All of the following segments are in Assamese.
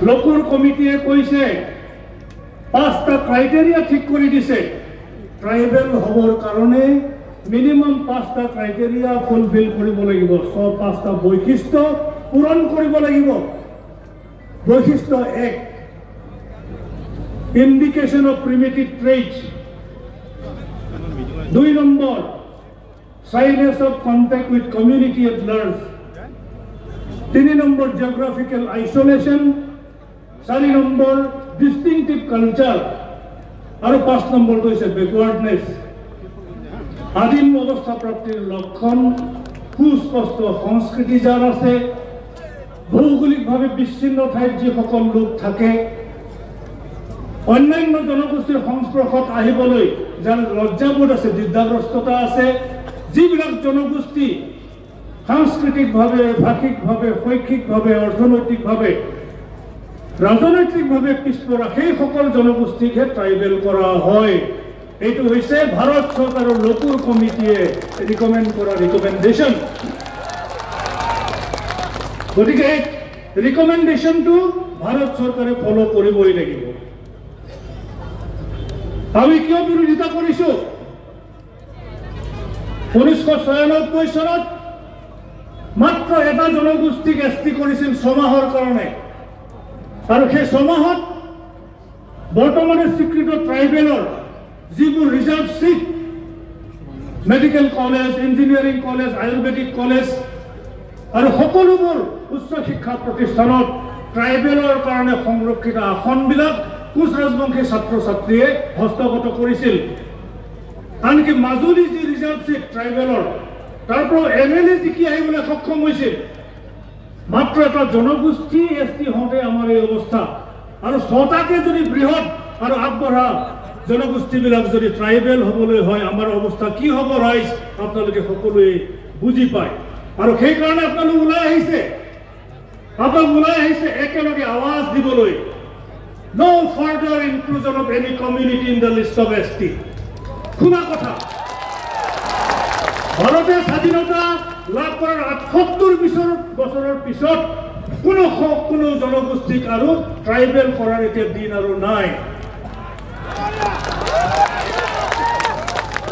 লোকুৰ কমিটিয়ে কৈছে 5টা ক্ৰাইটেৰিয়া ঠিক কৰি দিছে ট্ৰাইবেল হ'বৰ কাৰণে মিনিমাম 5টা ক্ৰাইটেৰিয়া ফুলফিল কৰিব লাগিব 5টা বৈশিষ্ট্য পূৰণ কৰিব লাগিব বৈশিষ্ট্য 1 indication of primitive traits 2 number shyness of contact with community at large 3 number geographical isolation 4 number distinctive culture আৰু 5 নম্বৰ হৈছে ব্যাকওয়াৰ্ডনেস আদিম অৱস্থা প্ৰাপ্তিৰ লক্ষণ সুস্পষ্ট সংস্কৃতি যাৰ আছে ভৌগোলিকভাৱে বিচ্ছিন্ন ঠাইত যিসকল লোক থাকে অন্যান্য জনগোষ্ঠীৰ সংস্পৰ্শত আহিবলৈ যাৰ লজ্জাবোধ আছে দ্বিধাগ্ৰস্ততা আছে যিবিলাক জনগোষ্ঠী সাংস্কৃতিকভাৱে ভাষিকভাৱে শৈক্ষিকভাৱে অৰ্থনৈতিকভাৱে ৰাজনৈতিকভাৱে পিছপৰা সেই সকল জনগোষ্ঠীকহে ট্ৰাইবেল কৰা হয় এইটো হৈছে ভাৰত চৰকাৰৰ লোকুৰ কমিটিয়ে ৰিকমেণ্ড কৰা ৰিকমেণ্ডেশ্যন গতিকে ৰিকমেণ্ডেশ্যনটো ভাৰত চৰকাৰে ফলো কৰিবই লাগিব আমি কিয় বিৰোধিতা কৰিছো 1996 চনত মাত্ৰ এটা জনগোষ্ঠীক এছটি কৰিছিল 6 মাহৰ কাৰণে আৰু সেই 6 মাহত বৰ্তমানে স্বীকৃত ট্ৰাইবেলৰ যিবোৰ reserve seat medical college engineering college ayurvedic college আৰু সকলোবোৰ উচ্চ শিক্ষা প্ৰতিষ্ঠানত ট্ৰাইবেলৰ কাৰণে সংৰক্ষিত আসনবিলাক কোচ ৰাজবংশী ছাত্ৰ ছাত্ৰীয়ে হস্তগত কৰিছিল আনকি মাজুলী যি ৰিজাৰ্ভ সিট ট্ৰাইবেলৰ তাৰ পৰা এমএলএ জিকি আহিবলৈ সক্ষম হৈছিল মাত্ৰ এটা জনগোষ্ঠী এছটি হওঁতে আমাৰ এই অৱস্থা আৰু 6টাকে যদি বৃহৎ আৰু আগবঢ়া জনগোষ্ঠীবিলাক যদি ট্ৰাইবেল হ'বলৈ হয় আমাৰ অৱস্থা কি হ'ব ৰাইজ আপোনালোকে সকলোৱে বুজি পায় আৰু সেই কাৰণে আপোনালোক ওলাই আহিছে একেলগে আৱাজ দিবলৈ no further inclusion of any community in the list of ST খুনা কথা ভাৰতে স্বাধীনতা লাভ কৰাৰ ৭৮ বছৰৰ পিছত কোনো জনগোষ্ঠীক আৰু ট্ৰাইবেল কৰাৰ এতিয়া দিন আৰু নাই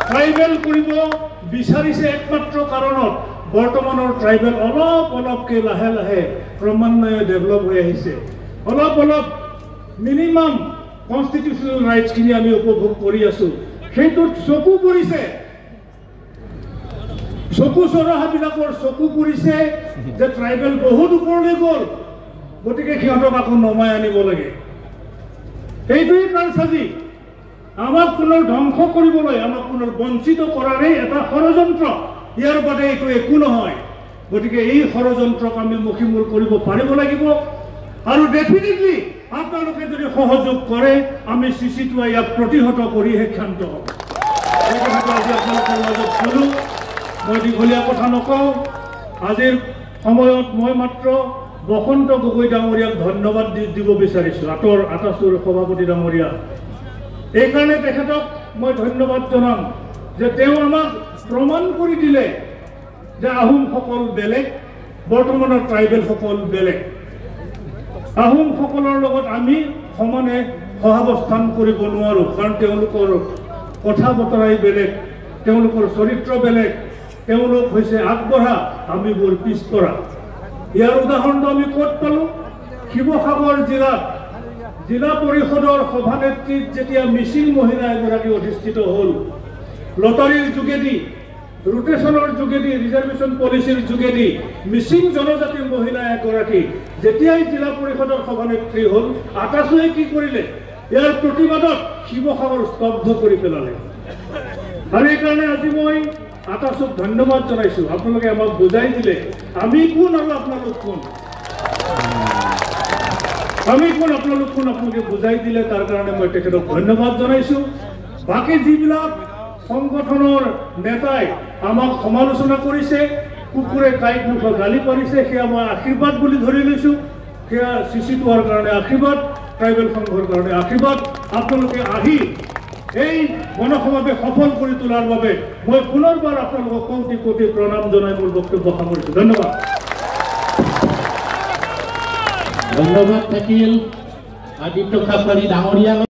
ট্ৰাইবেল কৰিব বিচাৰিছে একমাত্ৰ কাৰণত বৰ্তমানৰ ট্ৰাইবেল অলপকে লাহে লাহে ক্ৰমান্বয়ে ডেভেলপ হৈ আহিছে অলপ মিনিমাম কনষ্টিটিউচনেল ৰাইটছখিনি আমি উপভোগ কৰি আছো সেইটোত চকু পৰিছে চকু চৰহাবিলাকৰ চকু পৰিছে যে ট্ৰাইবেল বহুত ওপৰলৈ গ'ল গতিকে সিহঁতক আকৌ নমাই আনিব লাগে এইটোৱেই কাৰসাজি আমাক পুনৰ ধ্বংস কৰিবলৈ আমাক পুনৰ বঞ্চিত কৰাৰে এটা ষড়যন্ত্ৰ ইয়াৰ বাদে এইটো একো নহয় গতিকে এই ষড়যন্ত্ৰক আমি মুখিমূল কৰিব পাৰিব লাগিব আৰু ডেফিনেটলি আপোনালোকে যদি সহযোগ কৰে আমি চিচিটোৱে ইয়াক প্ৰতিহত কৰিহে ক্ষান্ত হ'ব এই কথাটো আজি আপোনালোকৰ মাজত ক'লোঁ মই দীঘলীয়া কথা নকওঁ আজিৰ সময়ত মই মাত্ৰ বসন্ত গগৈ ডাঙৰীয়াক ধন্যবাদ দিব বিচাৰিছোঁ আটাচুৰ সভাপতি ডাঙৰীয়া এইকাৰণে তেখেতক মই ধন্যবাদ জনাম যে তেওঁ আমাক প্ৰমাণ কৰি দিলে যে আহোমসকল বেলেগ বৰ্তমানৰ ট্ৰাইবেলসকল বেলেগ আহোমসকলৰ লগত আমি সমানে সহাৱস্থান কৰিব নোৱাৰোঁ কাৰণ তেওঁলোকৰ কথা বতৰাই বেলেগ তেওঁলোকৰ চৰিত্ৰ বেলেগ তেওঁলোক হৈছে আগবঢ়া আমি বৰ পিছপৰা ইয়াৰ উদাহৰণটো আমি ক'ত পালোঁ শিৱসাগৰ জিলাত জিলা পৰিষদৰ সভানেত্ৰীত যেতিয়া মিচিং মহিলা এগৰাকী অধিষ্ঠিত হ'ল লটাৰীৰ যোগেদি ৰোটেশনৰ যোগেদি ৰিজাৰ্ভেশ্যন পলিচিৰ যোগেদি মিচিং জনজাতিৰ মহিলা এগৰাকী যেতিয়াই জিলা পৰিষদৰ সভানেত্ৰী হ'ল আটাচুৱে কি কৰিলে ইয়াৰ প্ৰতিবাদত শিৱসাগৰ স্তব্ধ কৰি পেলালে আৰু এইকাৰণে আজি মই আটাচুক ধন্যবাদ জনাইছোঁ আপোনালোকে আমাক বুজাই দিলে আমি কোন আৰু আপোনালোক কোন আপোনালোকে বুজাই দিলে তাৰ কাৰণে মই তেখেতক ধন্যবাদ জনাইছোঁ বাকী যিবিলাক সংগঠনৰ নেতাই আমাক সমালোচনা কৰিছে কুকুৰে কাইক মুখত গালি পাৰিছে সেয়া মই আশীৰ্বাদ বুলি ধৰি লৈছোঁ সেয়া চিচিটোৱাৰ কাৰণে আশীৰ্বাদ ট্ৰাইবেল সংঘৰ কাৰণে আশীৰ্বাদ আপোনালোকে আহি এই গণসমাৱেশ সফল কৰি তোলাৰ বাবে মই পুনৰবাৰ আপোনালোকক কোটি কোটি প্ৰণাম জনাই মোৰ বক্তব্য সামৰিছোঁ ধন্যবাদ ধন্যবাদ থাকিল আদিত্য খাপকাৰী ডাঙৰীয়া।